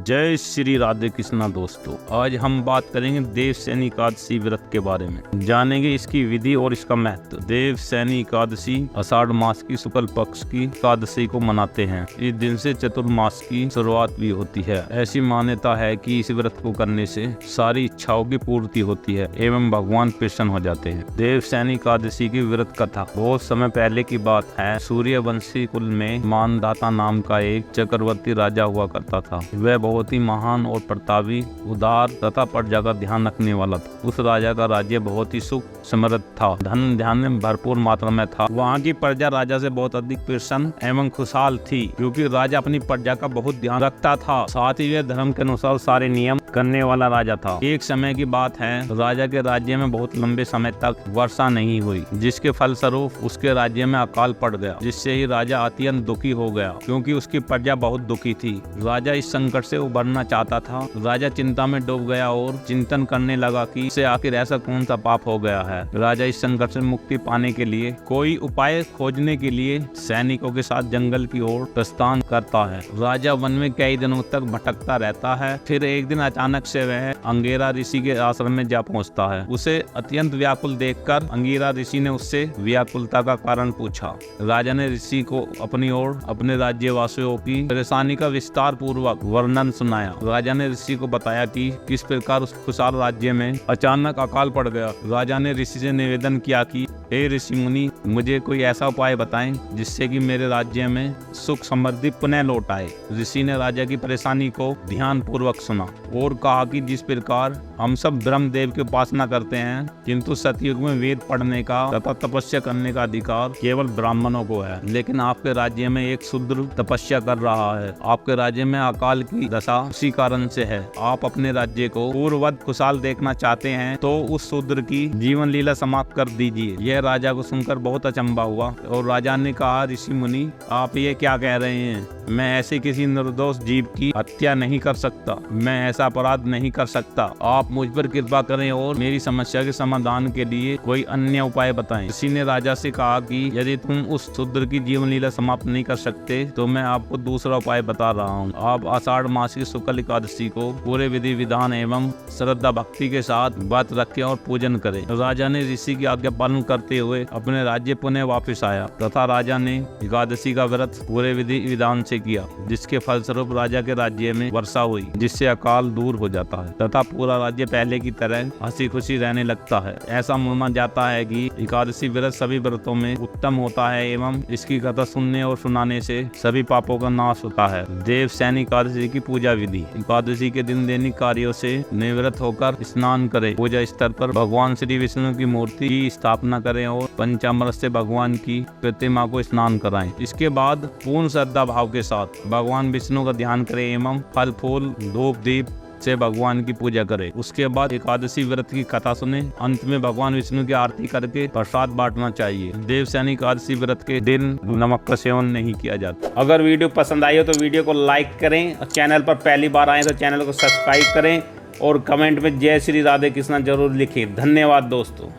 जय श्री राधे कृष्णा दोस्तों, आज हम बात करेंगे देवशयनी एकादशी व्रत के बारे में। जानेंगे इसकी विधि और इसका महत्व। देवशयनी एकादशी आषाढ़ मास की शुक्ल पक्ष की एकादशी को मनाते हैं। इस दिन से चतुर्मास की शुरुआत भी होती है। ऐसी मान्यता है कि इस व्रत को करने से सारी इच्छाओं की पूर्ति होती है एवं भगवान प्रसन्न हो जाते हैं। देवशयनी एकादशी की व्रत कथा बहुत समय पहले की बात है। सूर्यवंशी कुल में मानदाता नाम का एक चक्रवर्ती राजा हुआ करता था। वह बहुत ही महान और प्रतापी, उदार तथा प्रजा का ध्यान रखने वाला था। उस राजा का राज्य बहुत ही सुख समृद्ध था, धन ध्यान में भरपूर मात्रा में था। वहाँ की प्रजा राजा से बहुत अधिक प्रसन्न एवं खुशहाल थी, क्योंकि राजा अपनी प्रजा का बहुत ध्यान रखता था। साथ ही वह धर्म के अनुसार सारे नियम करने वाला राजा था। एक समय की बात है, राजा के राज्य में बहुत लंबे समय तक वर्षा नहीं हुई, जिसके फलस्वरूप उसके राज्य में अकाल पड़ गया, जिससे ही राजा अत्यंत दुखी हो गया, क्योंकि उसकी प्रजा बहुत दुखी थी। राजा इस संकट से उबरना चाहता था। राजा चिंता में डूब गया और चिंतन करने लगा कि इसे आखिर ऐसा कौन सा पाप हो गया है। राजा इस संकट से मुक्ति पाने के लिए कोई उपाय खोजने के लिए सैनिकों के साथ जंगल की ओर प्रस्थान करता है। राजा वन में कई दिनों तक भटकता रहता है। फिर एक दिन अचानक से वह अंगिरा ऋषि के आश्रम में जा पहुंचता है। उसे अत्यंत व्याकुल देखकर अंगिरा ऋषि ने उससे व्याकुलता का कारण पूछा। राजा ने ऋषि को अपनी ओर अपने राज्यवासियों की परेशानी का विस्तार पूर्वक वर्णन सुनाया। राजा ने ऋषि को बताया कि किस प्रकार उस खुशहाल राज्य में अचानक अकाल पड़ गया। राजा ने ऋषि से निवेदन किया कि हे ऋषि मुनि, मुझे कोई ऐसा उपाय बताएं जिससे कि मेरे राज्य में सुख समृद्धि पुनः लौट आए। ऋषि ने राजा की परेशानी को ध्यान पूर्वक सुना और कहा कि जिस प्रकार हम सब ब्रह्मदेव की उपासना करते हैं, किंतु सतयुग में वेद पढ़ने का तथा तपस्या करने का अधिकार केवल ब्राह्मणों को है, लेकिन आपके राज्य में एक शूद्र तपस्या कर रहा है। आपके राज्य में अकाल की दशा उसी कारण से है। आप अपने राज्य को पूर्ववत खुशहाल देखना चाहते हैं तो उस शूद्र की जीवन लीला समाप्त कर दीजिए। यह राजा को सुनकर बहुत अचंभा हुआ और राजा ने कहा, ऋषि मुनि, आप ये क्या कह रहे हैं? मैं ऐसे किसी निर्दोष जीव की हत्या नहीं कर सकता। मैं ऐसा अपराध नहीं कर सकता। आप मुझ पर कृपा करें और मेरी समस्या के समाधान के लिए कोई अन्य उपाय बताएं। ऋषि ने राजा से कहा कि यदि तुम उस शूद्र की जीवन लीला समाप्त नहीं कर सकते तो मैं आपको दूसरा उपाय बता रहा हूँ। आप आषाढ़ मास की शुक्ल एकादशी को पूरे विधि विधान एवं श्रद्धा भक्ति के साथ व्रत रखें और पूजन करें। राजा ने ऋषि की आज्ञा पालन करते हुए अपने राज्य पुनः वापस आया तथा राजा ने एकादशी का व्रत पूरे विधि विधान से किया, जिसके फलस्वरूप राजा के राज्य में वर्षा हुई, जिससे अकाल दूर हो जाता है तथा पूरा राज्य पहले की तरह हंसी खुशी रहने लगता है। ऐसा माना जाता है कि एकादशी व्रत सभी व्रतों में उत्तम होता है एवं इसकी कथा सुनने और सुनाने से सभी पापों का नाश होता है। देवशयनी एकादशी की पूजा विधि। एकादशी के दिन दैनिक कार्यों से निवृत्त होकर स्नान करें। पूजा स्थल पर भगवान श्री विष्णु की मूर्ति की स्थापना करें और पंचामृत से भगवान की प्रतिमा को स्नान कराएं। इसके बाद पूर्ण श्रद्धा भाव के साथ भगवान विष्णु का ध्यान करें एवं फल फूल धूप दीप से भगवान की पूजा करें। उसके बाद एकादशी व्रत की कथा सुने। अंत में भगवान विष्णु की आरती करके प्रसाद बांटना चाहिए। देवशयनी एकादशी व्रत के दिन नमक का सेवन नहीं किया जाता। अगर वीडियो पसंद आई हो तो वीडियो को लाइक करें और चैनल पर पहली बार आए तो चैनल को सब्सक्राइब करें और कमेंट में जय श्री राधे कृष्णा जरूर लिखें। धन्यवाद दोस्तों।